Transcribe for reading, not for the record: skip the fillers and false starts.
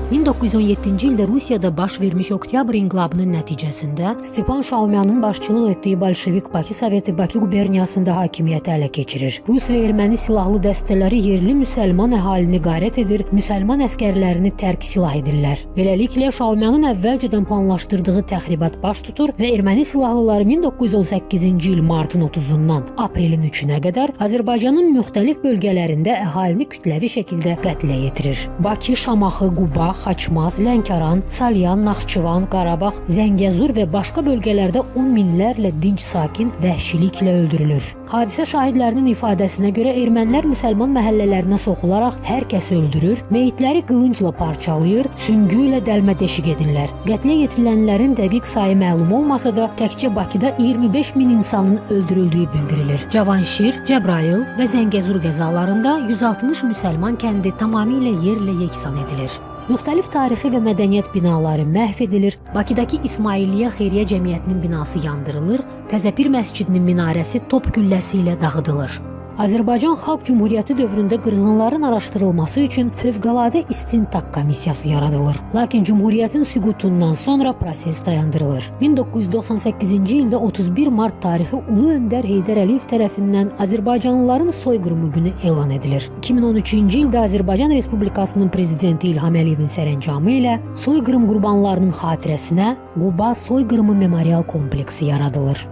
1917-ci ildə Rusiyada baş vermiş Oktyabr inqilabının nəticəsində Stepan Şaumyanın başçılıq etdiyi Bolşevik Bakı Soveti Bakı quberniyasında hakimiyyəti ələ keçirir. Rus və erməni silahlı dəstələri yerli müsəlman əhalini qarət edir, müsəlman əskərlərini tərk silah edirlər. Beləliklə Şaumyanın əvvəlcədən planlaşdırdığı təxribat baş tutur və erməni silahlıları 1918-ci il martın 30-dan aprelin 3-nə qədər Azərbaycanın müxtəlif bölgələrində əhalini kütləvi şəkildə qətlə yetirir. Bakı, Şamaxı, Quba, Xaçmaz, Lənkəran, Salyan, Naxçıvan, Qarabağ, Zəngəzur və başqa bölgələrdə 10 minlərlə dinc sakin vəhşiliklə öldürülür. Hadisə şahidlərinin ifadəsinə görə ermənilər müsəlman məhəllələrinə soxularaq hər kəsi öldürür, meyitləri qılıncla parçalayır, süngü ilə dəlmə-deşik edirlər. Qətlə yetirilənlərin dəqiq sayı məlum olmasa da, təkcə Bakıda 25 min insanın öldürüldüyü bildirilir. Cavanşir, Cəbrayıl və Zəngəzur qəzalarında 160 müsəlman kəndi tamamilə yerlə yeksan edilir. Müxtəlif tarixi və mədəniyyət binaları məhv edilir, Bakıdakı İsmailiyyə Xeyriyyə Cəmiyyətinin binası yandırılır, Təzəpir məscidinin minarəsi top gülləsi ilə dağıdılır. Azərbaycan Xalq Cümhuriyyəti dövründə qırğınların araşdırılması üçün fövqəladə istintaq komissiyası yaradılır. Lakin Cümhuriyyətin süqutundan sonra proses dayandırılır. 1998-ci ildə 31 mart tarixi Ulu Öndər Heydər Əliyev tərəfindən Azərbaycanlıların soyqırımı günü elan edilir. 2013-cü ildə Azərbaycan Respublikasının prezidenti İlham Əliyevin sərəncamı ilə soyqırım qurbanlarının xatirəsinə Quba soyqırımı memorial kompleksi yaradılır.